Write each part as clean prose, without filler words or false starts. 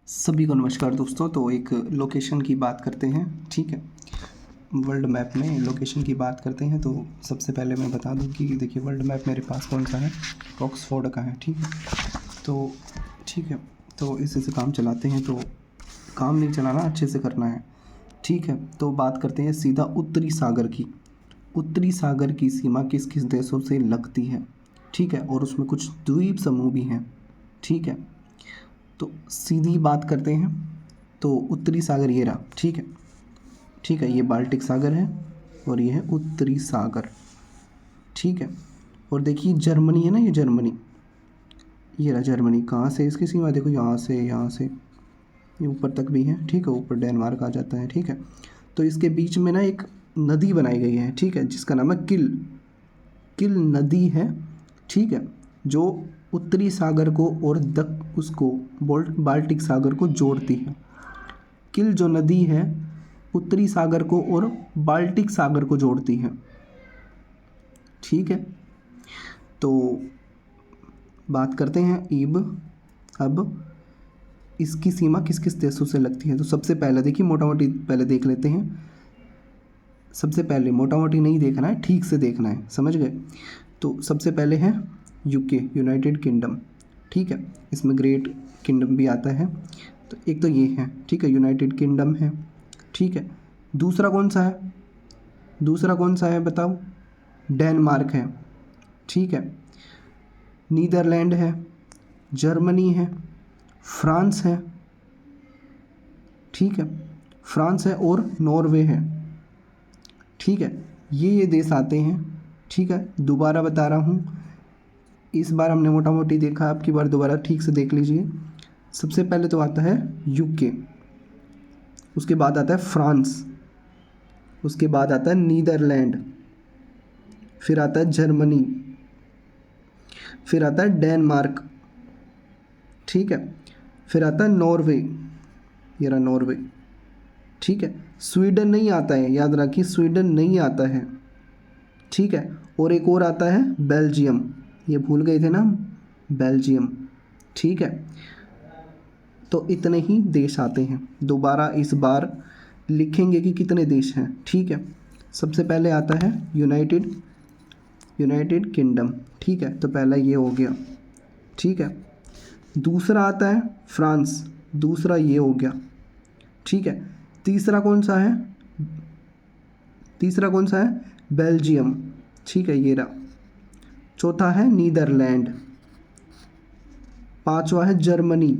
सभी को नमस्कार दोस्तों। तो एक लोकेशन की बात करते हैं, ठीक है। वर्ल्ड मैप में लोकेशन की बात करते हैं तो सबसे पहले मैं बता दूं कि देखिए वर्ल्ड मैप मेरे पास कौन सा है, ऑक्सफोर्ड का है, ठीक है। तो ठीक है, तो इसी से काम चलाते हैं। तो काम नहीं चलाना, अच्छे से करना है, ठीक है। तो बात करते हैं सीधा उत्तरी सागर की। उत्तरी सागर की सीमा किस किस देशों से लगती है, ठीक है, और उसमें कुछ द्वीप समूह भी हैं, ठीक है। तो सीधी बात करते हैं। तो उत्तरी सागर ये रहा, ठीक है, ठीक है। ये बाल्टिक सागर है और ये है उत्तरी सागर, ठीक है। और देखिए जर्मनी है ना, ये जर्मनी, ये रहा जर्मनी। कहाँ से इसकी सीमा देखो, यहाँ से, यहाँ से ये ऊपर तक भी है, ठीक है। ऊपर डेनमार्क आ जाता है, ठीक है। तो इसके बीच में ना एक नदी बनाई गई है, ठीक है, जिसका नाम है किल। किल नदी है, ठीक है, जो उत्तरी सागर को और उसको बाल्टिक सागर को जोड़ती है। किल जो नदी है उत्तरी सागर को और बाल्टिक सागर को जोड़ती है, ठीक है। तो बात करते हैं अब इसकी सीमा किस किस देशों से लगती है। तो सबसे पहले देखिए, मोटा मोटी पहले देख लेते हैं। सबसे पहले मोटा मोटी नहीं देखना है, ठीक से देखना है, समझ गए। तो सबसे पहले है यूके, यूनाइटेड किंगडम, ठीक है। इसमें ग्रेट किंगडम भी आता है। तो एक तो ये है, ठीक है, यूनाइटेड किंगडम है, ठीक है। दूसरा कौन सा है, दूसरा कौन सा है बताओ, डेनमार्क है, ठीक है। नीदरलैंड है, जर्मनी है, फ्रांस है, ठीक है, फ्रांस है और नॉर्वे है, ठीक है। ये देश आते हैं, ठीक है। दोबारा बता रहा हूँ, इस बार हमने मोटा मोटी देखा, आपकी बार दोबारा ठीक से देख लीजिए। सबसे पहले तो आता है यूके, उसके बाद आता है फ्रांस, उसके बाद आता है नीदरलैंड, फिर आता है जर्मनी, फिर आता है डेनमार्क, ठीक है, फिर आता है नॉर्वे, ये रहा नॉर्वे, ठीक है। स्वीडन नहीं आता है, याद रखिए स्वीडन नहीं आता है, ठीक है। और एक और आता है बेल्जियम, ये भूल गए थे ना हम, बेल्जियम, ठीक है। तो इतने ही देश आते हैं। दोबारा इस बार लिखेंगे कि कितने देश हैं, ठीक है। सबसे पहले आता है यूनाइटेड किंगडम, ठीक है। तो पहला ये हो गया, ठीक है। दूसरा आता है फ्रांस, दूसरा ये हो गया, ठीक है। तीसरा कौन सा है, तीसरा कौन सा है, बेल्जियम, ठीक है, ये रहा। चौथा है नीदरलैंड, पांचवा है जर्मनी,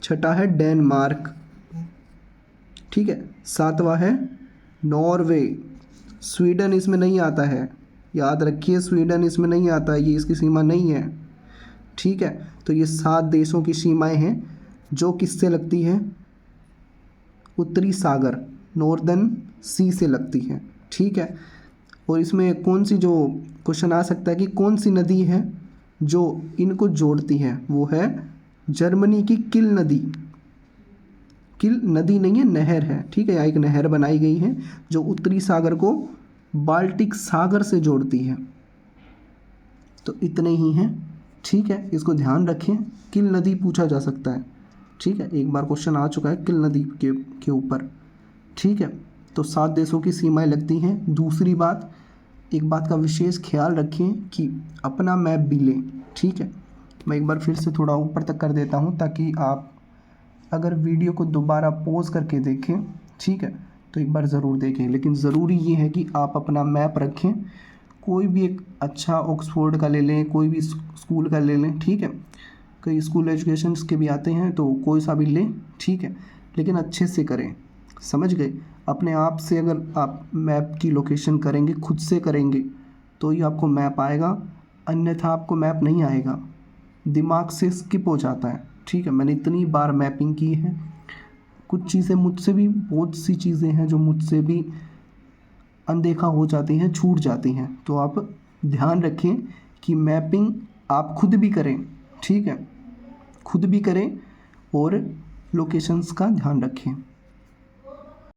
छठा है डेनमार्क, ठीक है। सातवां है नॉर्वे, स्वीडन इसमें नहीं आता है, याद रखिए स्वीडन इसमें नहीं आता है, ये इसकी सीमा नहीं है, ठीक है। तो ये 7 देशों की सीमाएं हैं जो किससे लगती है, उत्तरी सागर, नॉर्दर्न सी से लगती है, ठीक है। और इसमें कौन सी, जो क्वेश्चन आ सकता है कि कौन सी नदी है जो इनको जोड़ती है, वो है जर्मनी की किल नदी। किल नदी नहीं है, नहर है, ठीक है। यहाँ एक नहर बनाई गई है जो उत्तरी सागर को बाल्टिक सागर से जोड़ती है। तो इतने ही हैं, ठीक है, इसको ध्यान रखें। किल नदी पूछा जा सकता है, ठीक है, एक बार क्वेश्चन आ चुका है किल नदी के ऊपर, ठीक है। तो 7 देशों की सीमाएं लगती हैं। दूसरी बात, एक बात का विशेष ख्याल रखें कि अपना मैप भी लें, ठीक है। मैं एक बार फिर से थोड़ा ऊपर तक कर देता हूं ताकि आप अगर वीडियो को दोबारा पॉज करके देखें, ठीक है, तो एक बार ज़रूर देखें। लेकिन ज़रूरी ये है कि आप अपना मैप रखें, कोई भी एक अच्छा ऑक्सफोर्ड का ले लें, कोई भी स्कूल का ले लें, ठीक है। कई स्कूल एजुकेशन के भी आते हैं, तो कोई सा भी लें, ठीक है, लेकिन अच्छे से करें, समझ गए। अपने आप से अगर आप मैप की लोकेशन करेंगे, खुद से करेंगे, तो ही आपको मैप आएगा, अन्यथा आपको मैप नहीं आएगा, दिमाग से स्किप हो जाता है, ठीक है। मैंने इतनी बार मैपिंग की है, कुछ चीज़ें मुझसे भी, बहुत सी चीज़ें हैं जो मुझसे भी अनदेखा हो जाती हैं, छूट जाती हैं। तो आप ध्यान रखें कि मैपिंग आप खुद भी करें, ठीक है, खुद भी करें और लोकेशंस का ध्यान रखें।